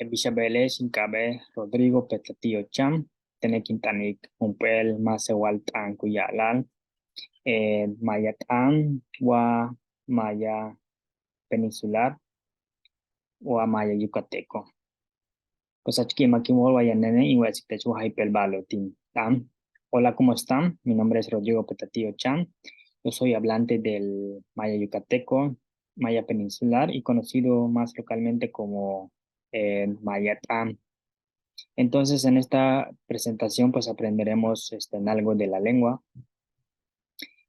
Bishabele, Shinkabe, Rodrigo, Petatio Cham, Tenequintanik, Umpel, Masewaltan, Kuyalal, Mayatán, Wa Maya Peninsular, Wa Maya Yucateco. Pues aquí Makimol, Wayanene, y Huesitechu, Hyperbalotin. Hola, ¿cómo están? Mi nombre es Rodrigo Petatio Cham. Yo soy hablante del Maya Yucateco, Maya Peninsular y conocido más localmente como Mayatán. Entonces, en esta presentación, pues aprenderemos en algo de la lengua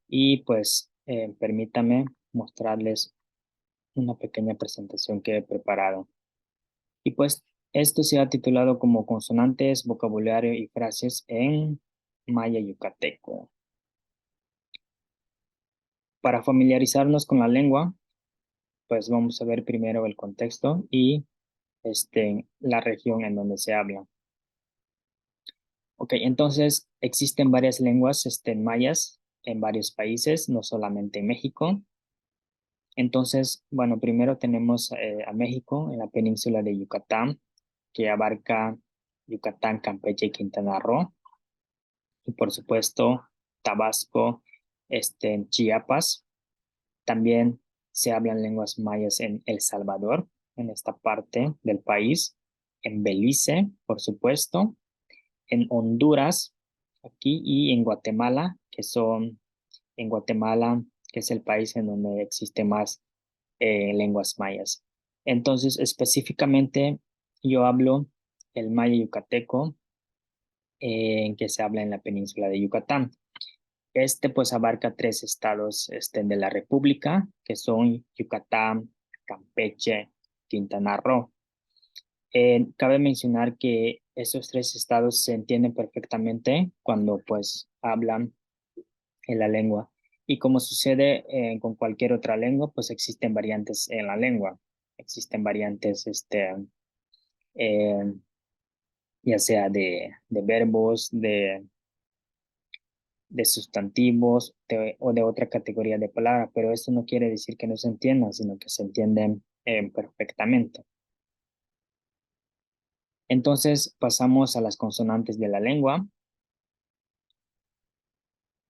y pues permítame mostrarles una pequeña presentación que he preparado. Y pues esto se ha titulado como Consonantes, Vocabulario y Frases en Maya Yucateco. Para familiarizarnos con la lengua, pues vamos a ver primero el contexto y la región en donde se habla. Ok, entonces existen varias lenguas mayas en varios países, no solamente en México. Entonces, bueno, primero tenemos a México en la península de Yucatán, que abarca Yucatán, Campeche y Quintana Roo. Y por supuesto, Tabasco, en Chiapas. También se hablan lenguas mayas en El Salvador, en esta parte del país. En Belice, por supuesto. En Honduras, aquí, y en Guatemala, en Guatemala, que es el país en donde existe más lenguas mayas. Entonces, específicamente, yo hablo el maya yucateco, que se habla en la península de Yucatán. Pues abarca tres estados de la República, que son Yucatán, Campeche, Quintana Roo. Cabe mencionar que esos tres estados se entienden perfectamente cuando pues hablan en la lengua. Y como sucede con cualquier otra lengua, pues existen variantes en la lengua. Existen variantes, eh, ya sea de verbos, de sustantivos o de otra categoría de palabras, pero eso no quiere decir que no se entiendan, sino que se entienden perfectamente. Entonces pasamos a las consonantes de la lengua.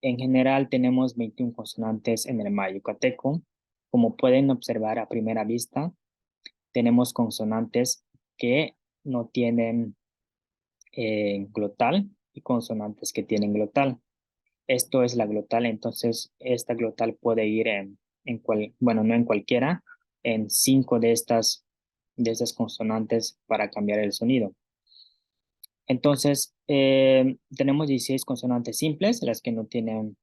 En general tenemos 21 consonantes en el maya yucateco. Como pueden observar a primera vista, tenemos consonantes que no tienen glotal y consonantes que tienen glotal. Esto es la glotal, entonces esta glotal puede ir bueno, no en cualquiera, en 5 de estas consonantes para cambiar el sonido. Entonces, tenemos 16 consonantes simples, las que no tienen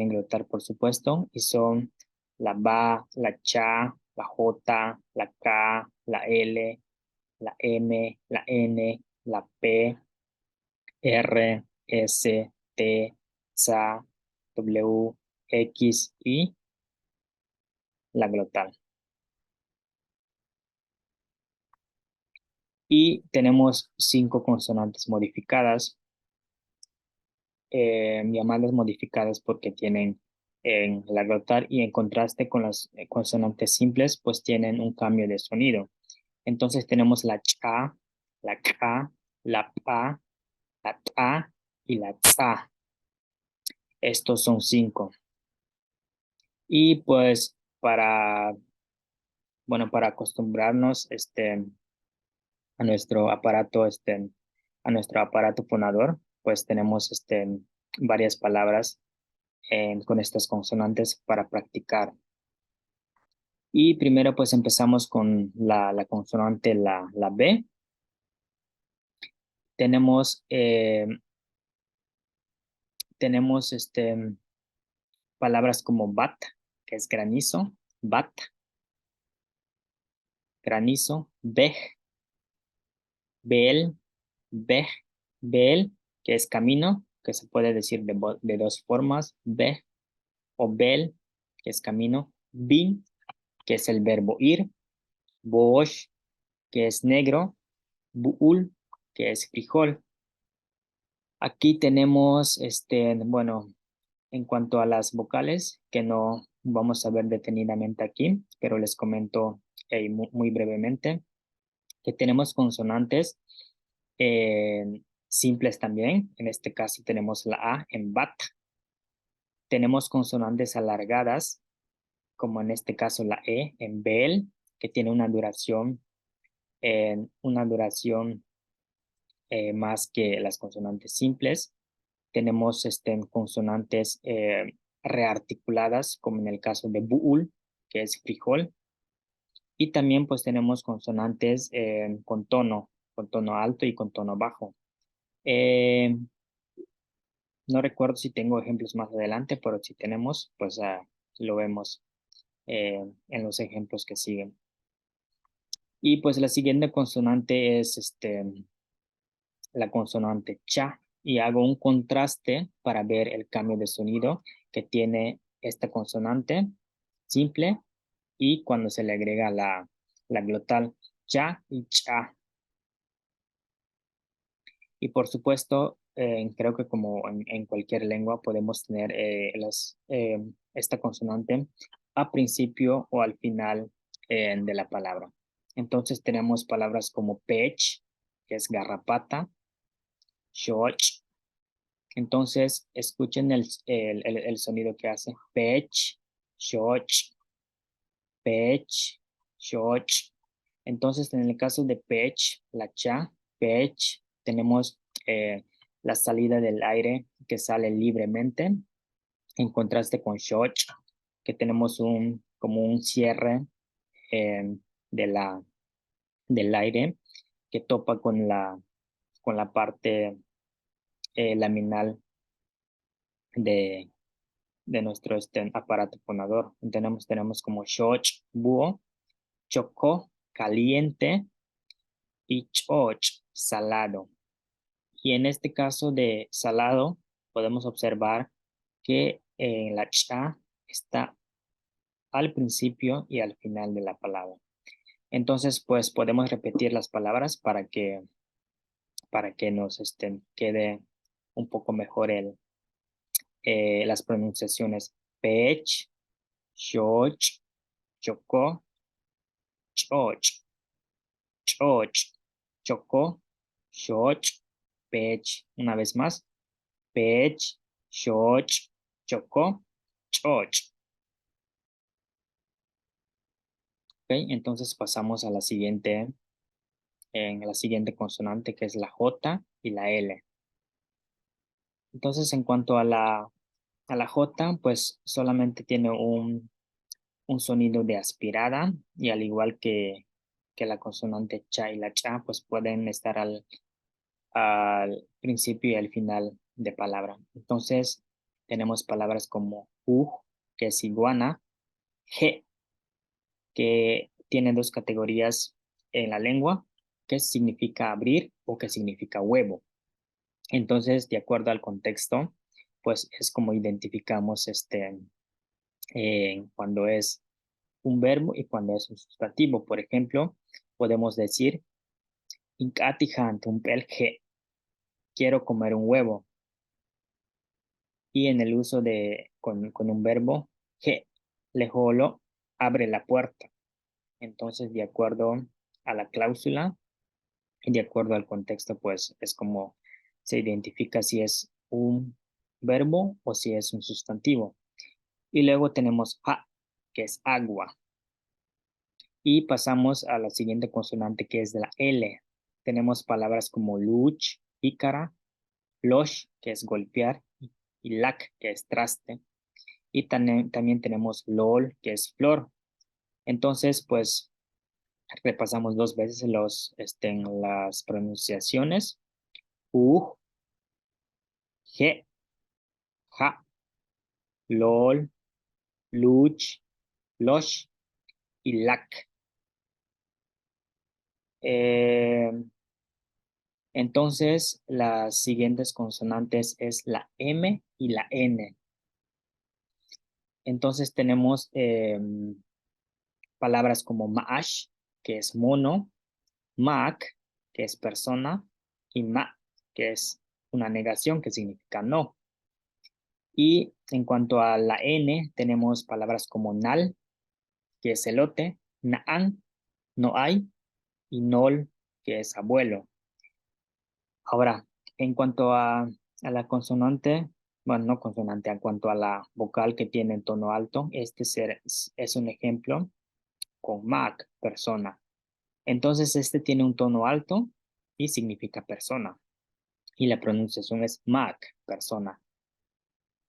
glotal, por supuesto, y son la ba, la cha, la j, la k, la l, la m, la n, la p, r, s, t, sa, w, x y la glotal. Y tenemos 5 consonantes modificadas, llamadas modificadas porque tienen en la glotal, y en contraste con las consonantes simples, pues tienen un cambio de sonido. Entonces tenemos la cha, la ka, la pa, la ta y la tsa. Estos son 5. Y pues para acostumbrarnos a nuestro aparato fonador, pues tenemos varias palabras con estas consonantes para practicar. Y primero pues empezamos con la consonante, la B. Tenemos, tenemos palabras como bat, que es granizo, bat, granizo, bej, bel, bej, bel, que es camino, que se puede decir de dos formas, bej o bel, que es camino, bin, que es el verbo ir, bosh, que es negro, buul, que es frijol. Aquí tenemos, bueno, en cuanto a las vocales, que no vamos a ver detenidamente aquí, pero les comento muy brevemente. que tenemos consonantes simples también. En este caso tenemos la A en bat. Tenemos consonantes alargadas, como en este caso la E en bel, que tiene una duración más que las consonantes simples. Tenemos consonantes rearticuladas, como en el caso de buul, que es frijol. Y también pues tenemos consonantes con tono alto y con tono bajo. Eh, no recuerdo si tengo ejemplos más adelante, pero si tenemos, pues lo vemos en los ejemplos que siguen. Y pues la siguiente consonante es la consonante cha, y hago un contraste para ver el cambio de sonido que tiene esta consonante simple y cuando se le agrega la glotal cha y cha. Y por supuesto, creo que como en cualquier lengua podemos tener esta consonante a principio o al final de la palabra. Entonces tenemos palabras como pech, que es garrapata, shoch. Entonces escuchen el sonido que hace pech, shoch, pech, shoch. Entonces en el caso de pech, la cha, pech, tenemos la salida del aire que sale libremente, en contraste con shoch, que tenemos como un cierre eh, de del aire que topa con la parte laminal de, de nuestro aparato fonador. Tenemos como shoch, búho, chocó, caliente, y choch, salado. Y en este caso de salado, podemos observar que la cha está al principio y al final de la palabra. Entonces, pues podemos repetir las palabras para que nos quede un poco mejor las pronunciaciones. Pech, choch, chocó, choch, choch, chocó, choch, pech. Una vez más. Pech, choch, chocó, choch. ¿Ok? Entonces pasamos a en la siguiente consonante, que es la J y la L. Entonces, en cuanto a a la J, pues solamente tiene un sonido de aspirada, y al igual que la consonante cha y la cha, pues pueden estar al principio y al final de palabra. Entonces, tenemos palabras como que es iguana, G, que tiene dos categorías en la lengua, que significa abrir o que significa huevo. Entonces, de acuerdo al contexto, pues es como identificamos cuando es un verbo y cuando es un sustantivo. Por ejemplo, podemos decir, "Inkatijant un pelje", quiero comer un huevo. Y en el uso con un verbo, je, lejolo, abre la puerta. Entonces, de acuerdo a la cláusula y de acuerdo al contexto, pues es como se identifica si es un verbo o si es un sustantivo. Y luego tenemos a, que es agua. Y pasamos a la siguiente consonante, que es de la L. Tenemos palabras como luch, ícara, losh, que es golpear, y lac, que es traste. Y también tenemos lol, que es flor. Entonces, pues repasamos dos veces las pronunciaciones. U, G, ja, lol, luch, losh y lac. Eh, entonces, las siguientes consonantes es la M y la N. Entonces tenemos palabras como maash, que es mono, mac, que es persona, y ma, que es una negación, que significa no. Y en cuanto a la N, tenemos palabras como nal, que es elote, naan, no hay, y nol, que es abuelo. Ahora, en cuanto a la consonante, bueno, no consonante, en cuanto a la vocal que tiene tono alto, es un ejemplo con Mac, persona. Entonces, este tiene un tono alto y significa persona. Y la pronunciación es Mac, persona.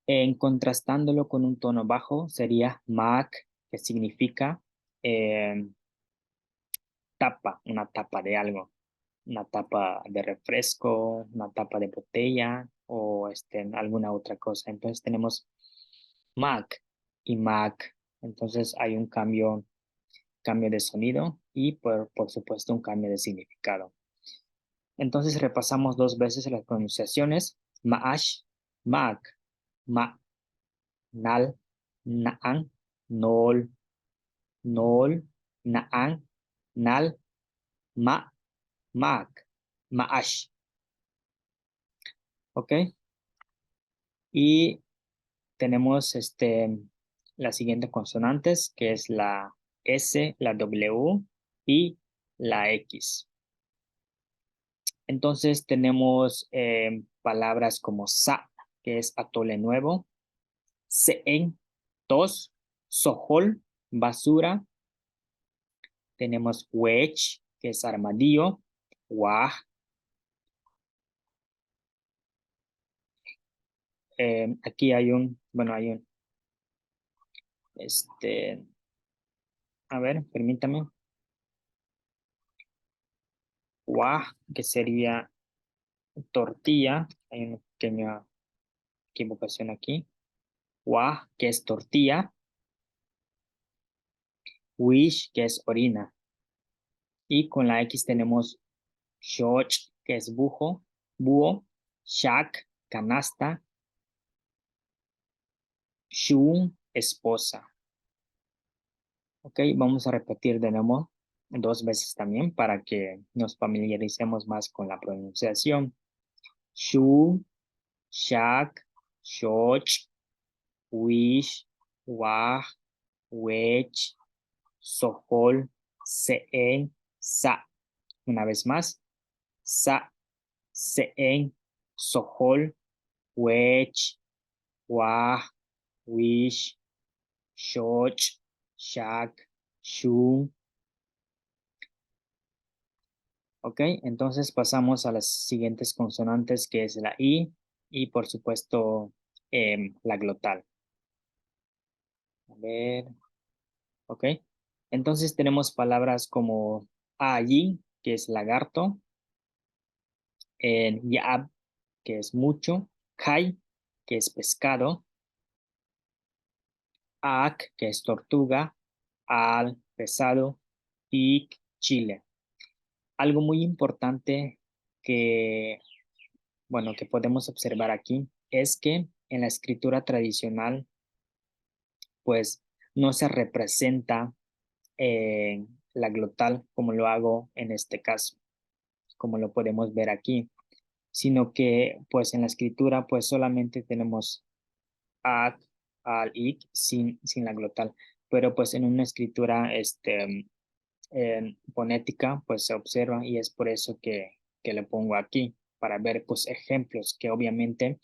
En contrastándolo con un tono bajo, sería Mac, que significa eh, tapa, una tapa de algo, una tapa de refresco, una tapa de botella o alguna otra cosa. Entonces tenemos Mac y Mac. Entonces hay un cambio de sonido y por supuesto un cambio de significado. Entonces repasamos dos veces las pronunciaciones. Maash, Mac, Ma, Nal, Naan, Nol, Nol, Naan, Nal, Ma, Mac, Maash. ¿Ok? Y tenemos las siguientes consonantes, que es la S, la W y la X. Entonces tenemos palabras como sa, que es atole nuevo, seen, tos, sojol, basura. Tenemos wedge, que es armadillo, wah. Aquí este, a ver, permítame, wah, que sería tortilla. Hay una pequeña equivocación aquí. Wah, que es tortilla. Wish, que es orina. Y con la X tenemos shoch, que es búho. Shak, canasta. Shun, esposa. Ok, vamos a repetir de nuevo dos veces también para que nos familiaricemos más con la pronunciación. Shu, shak, shoch, wish, wah, wech, sohol, seen, sa. Una vez más, sa, seen, sohol, wech, wah, wish, shoch, shak, shun. Ok, entonces pasamos a las siguientes consonantes, que es la I y por supuesto la glotal. A ver, ok. Entonces tenemos palabras como allí, que es lagarto, yaab, que es mucho, kai, que es pescado, ak, que es tortuga, al, pesado, y chile. Algo muy importante que, bueno, que podemos observar aquí es que en la escritura tradicional, pues no se representa la glotal como lo hago en este caso, como lo podemos ver aquí, sino que pues en la escritura pues solamente tenemos ad, al, ic sin la glotal, pero pues en una escritura fonética pues se observa y es por eso que le pongo aquí, para ver pues ejemplos que obviamente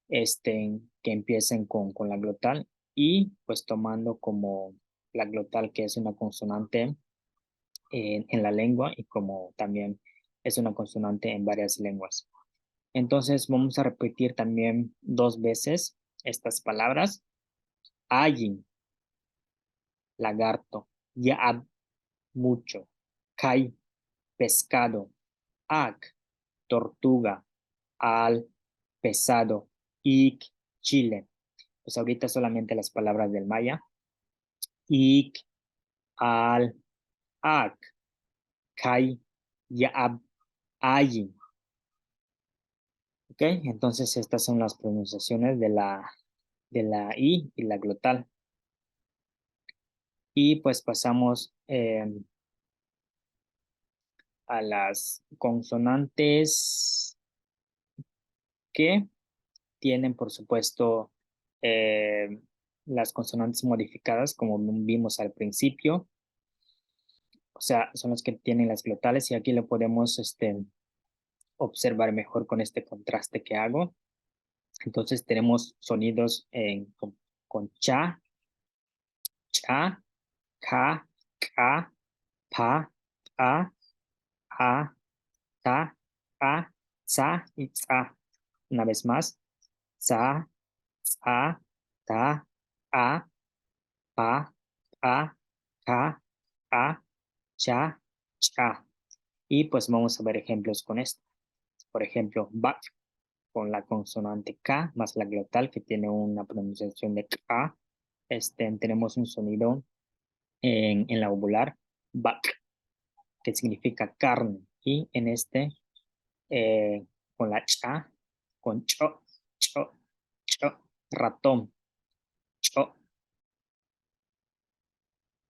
que empiecen con la glotal y pues tomando como la glotal que es una consonante en la lengua y como también es una consonante en varias lenguas. Entonces vamos a repetir también dos veces estas palabras. Ayin, lagarto, yaab, mucho, kai, pescado, ak, tortuga, al, pesado, ik, chile. Pues ahorita solamente las palabras del maya. Ik, al, ak, kai, yaab, ayin. ¿Ok? Entonces estas son las pronunciaciones de la I y la glotal. Y pues pasamos a las consonantes que tienen, por supuesto, las consonantes modificadas, como vimos al principio. o sea, son los que tienen las glotales y aquí lo podemos observar mejor con este contraste que hago. Entonces tenemos sonidos con cha, ka, ka, pa, a, ta, a, sa y tsa. Una vez más, sa, sa, ta, a, pa, a, ka, a, cha, cha. Y pues vamos a ver ejemplos con esto. Por ejemplo, back con la consonante K más la glotal que tiene una pronunciación de K. Tenemos un sonido en la ovular, back, que significa carne. Y en con la cha, con cho, cho, cho, ratón, cho.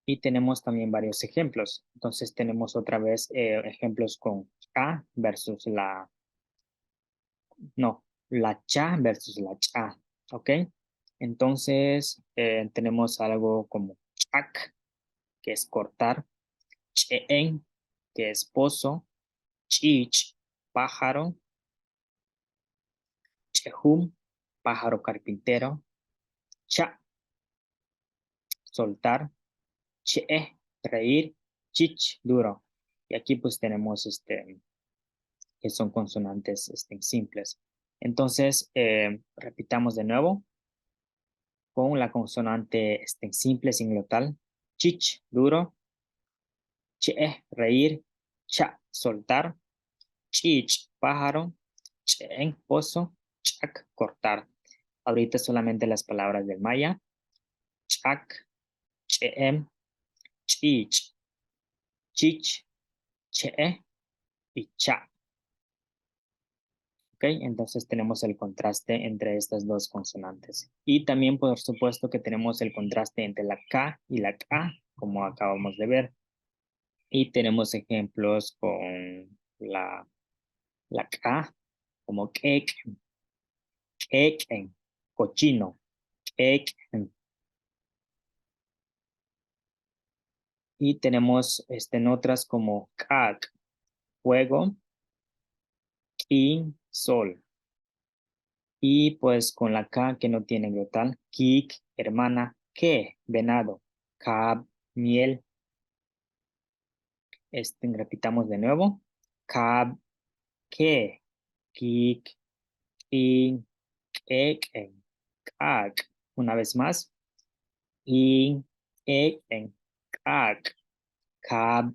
Y tenemos también varios ejemplos. Entonces tenemos otra vez ejemplos con K versus no, la cha versus la cha, ¿ok? Entonces tenemos algo como chak, que es cortar, cheen, que es pozo, chich, pájaro, chehum, pájaro carpintero, cha, soltar, chee, reír, chich, duro. Y aquí pues tenemos que son consonantes simples. Entonces, repitamos de nuevo con la consonante simple sin glotal, chich, duro, che, reír, cha, soltar, chich, pájaro, chen, pozo, chak, cortar. Ahorita solamente las palabras del maya, chak, chen, chich, chich, che y cha. ¿Ok? Entonces tenemos el contraste entre estas dos consonantes. Y también, por supuesto, que tenemos el contraste entre la K y la K, como acabamos de ver. Y tenemos ejemplos con la K, como cake, cake, cochino, cake. Y tenemos en otras como kak, fuego, y sol. Y pues con la K que no tiene glotal, kik, hermana, que, venado, cab, miel. Repitamos de nuevo. Cab, que, kik, in, ek, kak. Una vez más. In, ek, kak, cab,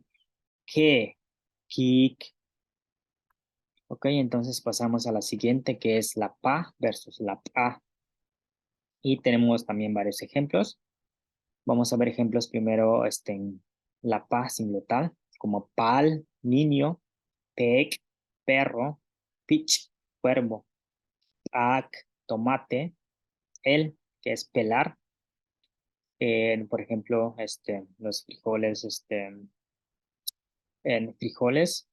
que, kik. Ok, entonces pasamos a la siguiente que es la pa versus la pa. Y tenemos también varios ejemplos. Vamos a ver ejemplos primero en la pa sin glotal, como pal, niño, pec, perro, pitch, cuervo, ac, tomate, el, que es pelar. Por ejemplo, los frijoles, en frijoles,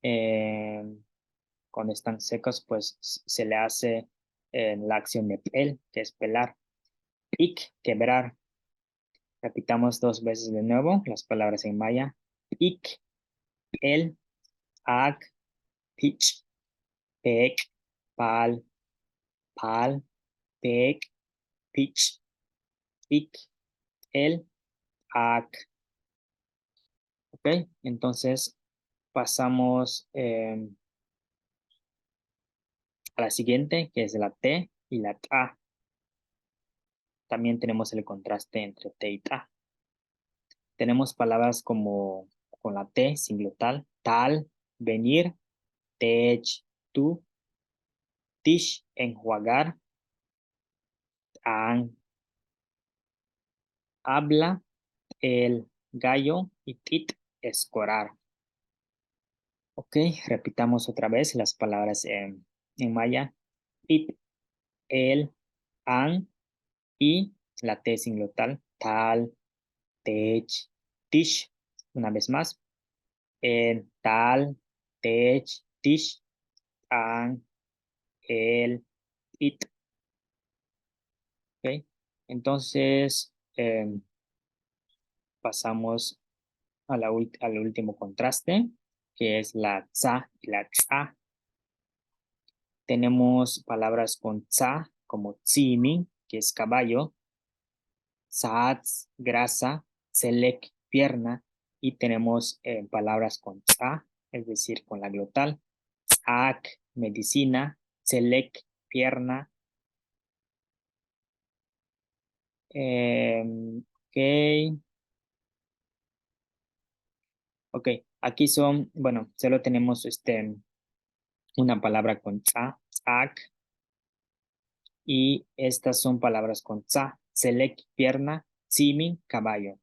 eh, cuando están secos, pues se le hace la acción de pel, que es pelar. Pic, quebrar. Repitamos dos veces de nuevo las palabras en maya. Pic, el, ag, pitch, pec, pal, pal, pec, pitch, pic, el, ag. Ok, entonces pasamos a la siguiente, que es la T y la TA. También tenemos el contraste entre T y TA. Tenemos palabras como con la T sin glotal, tal, venir, tech, tú, tish, enjuagar, an, habla, el gallo y tit, escorar. Ok, repitamos otra vez las palabras en maya. Pit, el, an y la T sin glotal, tal, tech, tish. Una vez más, en tal, tech, tish, an, el, it. Ok, entonces pasamos al último contraste, que es la tsa y la tsa. Tenemos palabras con tsa, como tsimi, que es caballo, saats, grasa, selek, pierna, y tenemos palabras con tsa, es decir, con la glotal, tsaak, medicina, selek, pierna. Ok, ok, aquí son, bueno, solo tenemos una palabra con tsa, tsaak, y estas son palabras con tsa, selek, pierna, tsimi, caballo.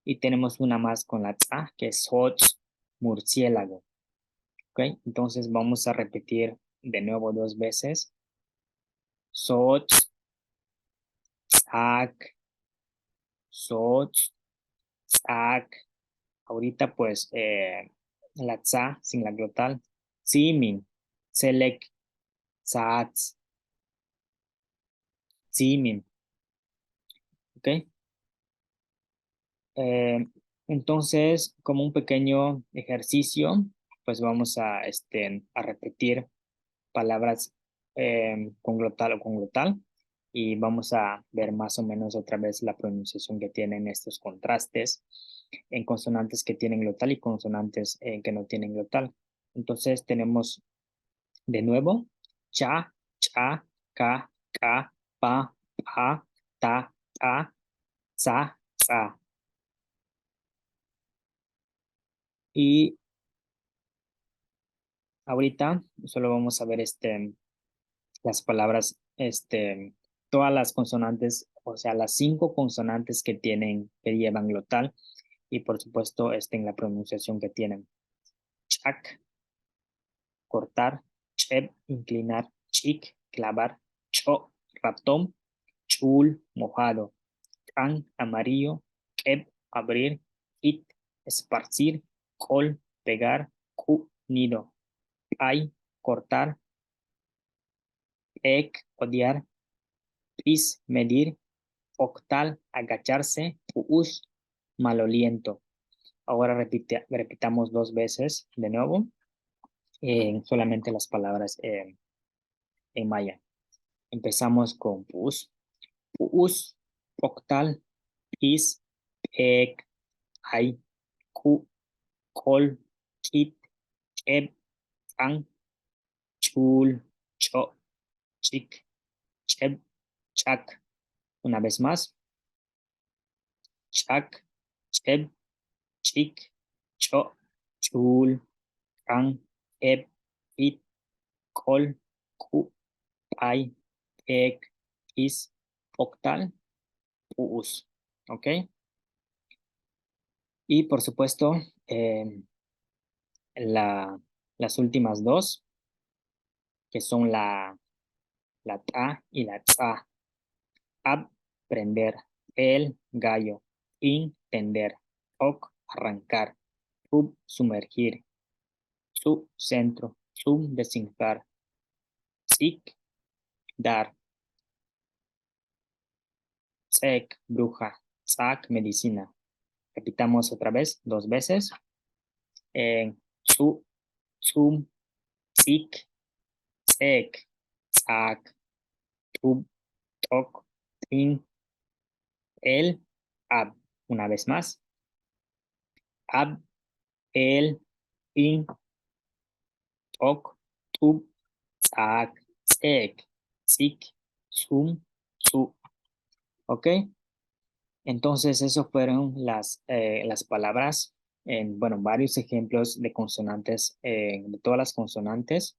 Y tenemos una más con la tsa, que es hot, murciélago. ¿Ok? Entonces vamos a repetir de nuevo 2 veces. Soch, tsak, soch, tsak. Ahorita pues la tsa sin la glotal. Tsimin, selek, tsats, tsimin. ¿Ok? Eh, entonces, como un pequeño ejercicio, pues vamos a repetir palabras con glotal o con glotal y vamos a ver más o menos otra vez la pronunciación que tienen estos contrastes en consonantes que tienen glotal y consonantes que no tienen glotal. Entonces tenemos de nuevo cha, cha, ka, ka, pa, pa, ta, ta, sa, sa. Y ahorita solo vamos a ver las palabras, todas las consonantes, o sea, las 5 consonantes que llevan glotal y por supuesto, en la pronunciación que tienen. Chak, cortar, cheb, inclinar, chik, clavar, cho, ratón, chul, mojado, can, amarillo, keb, abrir, it, esparcir, col, pegar, ku, nido, ay, cortar, ek, odiar, pis, medir, octal, agacharse, puus, maloliento. Ahora repitamos 2 veces de nuevo, solamente las palabras en maya. Empezamos con puus, puus, octal, pis, ek, ay, ku, kol, kit, eb, ang, chul, cho, chik, cheb, chak. Una vez más, chak, cheb, chik, cho, chul, ang, eb, it, kol, ku, ay, ek, is, octal, us. ¿Ok? Y por supuesto, la, las últimas dos, que son la ta y la tsa. Ab, prender. El, gallo. In, tender. Ok, arrancar. Sub, sumergir. Su, centro. Sum, desinflar. Sik, dar. Sek, bruja. Sak, medicina. Repitamos otra vez, 2 veces. Su, sum, sik, sek, sak, tub, tok, tin, el, ab. Una vez más. Ab, el, in, tok, tub, sak, sek, sik, sum, su. ¿Ok? Entonces, eso fueron las palabras en, bueno, varios ejemplos de consonantes, de todas las consonantes,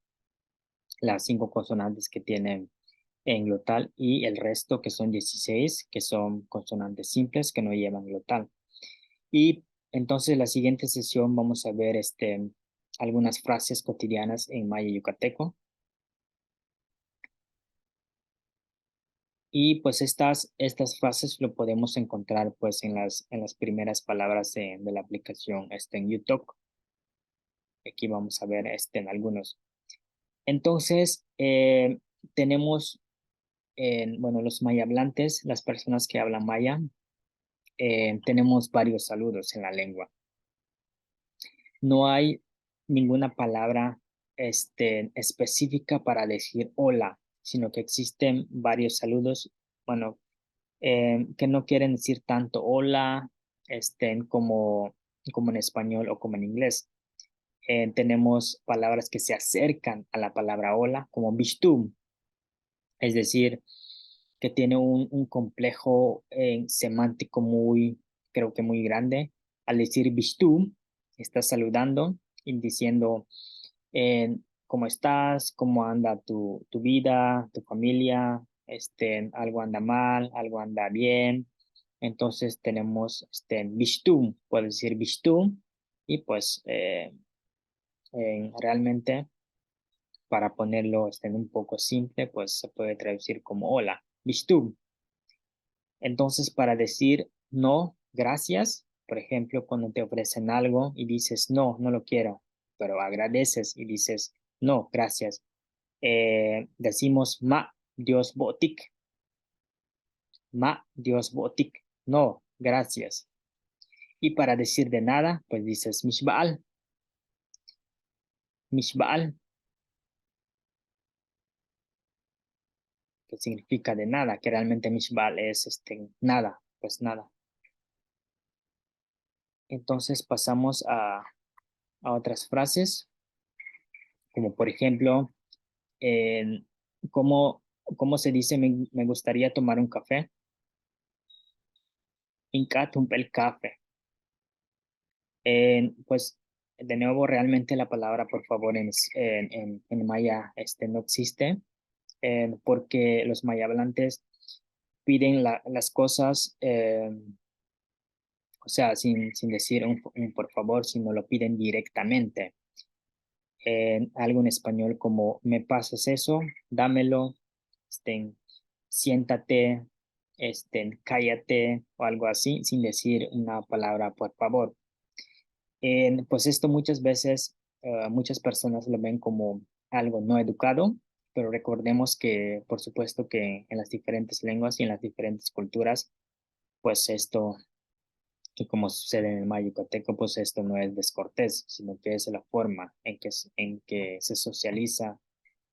las 5 consonantes que tienen en glotal y el resto que son 16 que son consonantes simples que no llevan glotal. Y entonces la siguiente sesión vamos a ver algunas frases cotidianas en maya yucateco. Y pues estas frases lo podemos encontrar pues en las primeras palabras de la aplicación en YouTube. Aquí vamos a ver en algunos. Entonces, tenemos, bueno, los maya hablantes, las personas que hablan maya, tenemos varios saludos en la lengua. No hay ninguna palabra específica para decir hola, sino que existen varios saludos, bueno, que no quieren decir tanto hola, como en español o como en inglés. Tenemos palabras que se acercan a la palabra hola, como bishtum, es decir, que tiene un complejo semántico muy, creo que muy grande. Al decir bishtum, estás saludando y diciendo cómo estás, cómo anda tu vida, tu familia, algo anda mal, algo anda bien. Entonces tenemos bishtum, puedes decir bishtum, y pues realmente para ponerlo un poco simple, pues se puede traducir como hola, bishtum. Entonces, para decir no, gracias, por ejemplo, cuando te ofrecen algo y dices no, no lo quiero, pero agradeces y dices no, gracias, decimos ma, Dios botik, ma, Dios botik, no, gracias. Y para decir de nada, pues dices mishbal, mishbal, que significa de nada, que realmente mishbal es nada, pues nada. Entonces pasamos a otras frases, como por ejemplo, eh, ¿cómo, cómo se dice me gustaría tomar un café? Incat un pel café. Pues de nuevo, realmente la palabra por favor en maya no existe, porque los maya hablantes piden las cosas, o sea, sin decir un por favor, sino lo piden directamente. Algo en español como me pasas eso, dámelo, siéntate, cállate o algo así, sin decir una palabra por favor. Pues esto muchas veces, muchas personas lo ven como algo no educado, pero recordemos que, por supuesto, que en las diferentes lenguas y en las diferentes culturas, pues esto, que como sucede en el maya yucateco, pues esto no es descortés, sino que es la forma en que se socializa,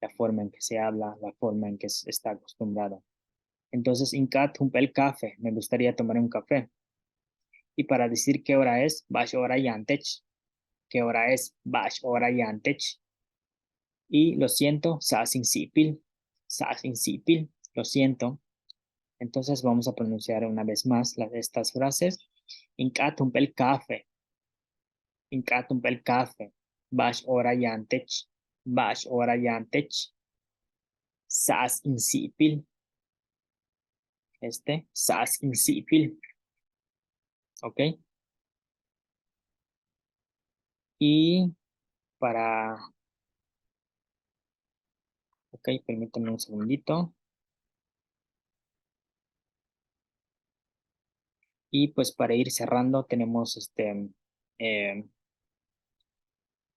la forma en que se habla, la forma en que se está acostumbrado. Entonces, Incat, el café, me gustaría tomar un café. Y para decir qué hora es, bash hora yantech, qué hora es, bash hora yantech. Y lo siento, sa sin sipil, lo siento. Entonces vamos a pronunciar una vez más estas frases. Incat, el café, Incat, el café, bash hora yantech, bash hora yantech, sas insipil, sas insipil, ¿ok? Y para, ok, permítanme un segundito. Y pues para ir cerrando tenemos eh,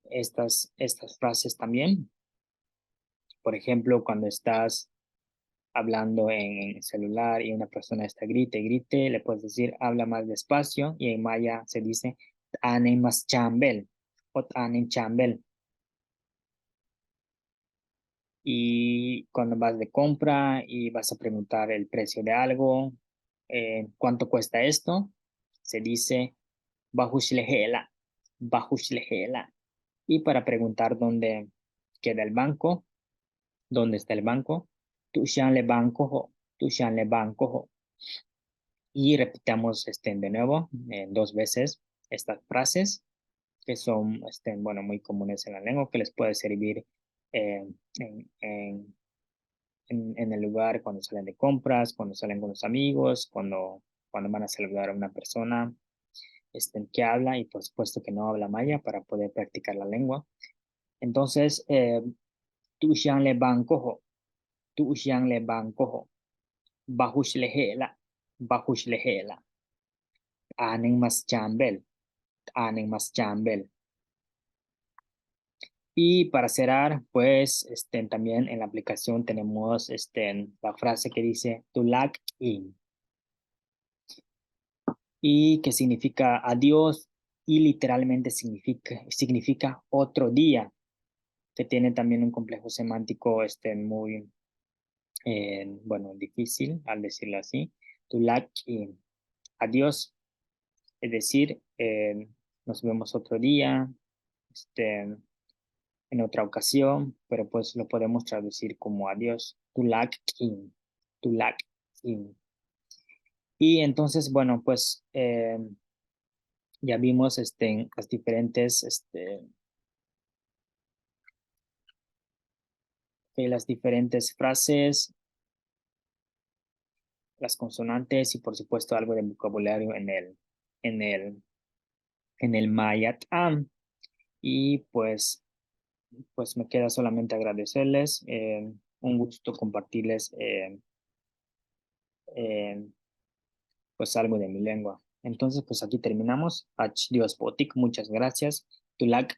estas frases también. Por ejemplo, cuando estás hablando en el celular y una persona está grite, grite, le puedes decir habla más despacio y en maya se dice "Tane mas chambel" o "Tane chambel". Y cuando vas de compra y vas a preguntar el precio de algo, ¿cuánto cuesta esto? Se dice bahush lehela, bahush lehela. Y para preguntar dónde queda el banco, dónde está el banco, Tushan le banco, Tushan le banco. Y repitamos de nuevo dos veces estas frases que son bueno, muy comunes en la lengua, que les puede servir eh, en, en, en el lugar cuando salen de compras, cuando salen con los amigos, cuando van a saludar a una persona que habla y por supuesto que no habla maya para poder practicar la lengua. Entonces, tu xiang le ban cojo, tu xiang le ban cojo, bahush le hela, bahush le hela, anen mas chambel, anen mas chambel. Y para cerrar, pues también en la aplicación tenemos la frase que dice to lag in. y que significa adiós y literalmente significa otro día, que tiene también un complejo semántico muy, bueno, difícil al decirlo así. Tulak y adiós, es decir, nos vemos otro día, este, en otra ocasión, pero pues lo podemos traducir como adiós. Tulak y tulak y. Y entonces, bueno, pues ya vimos las diferentes, las diferentes frases, las consonantes y por supuesto algo de vocabulario en el, en el Mayathan. Y pues me queda solamente agradecerles, un gusto compartirles eh, pues algo de mi lengua. Entonces, pues aquí terminamos. Ach Dios Botik, muchas gracias. Tulak.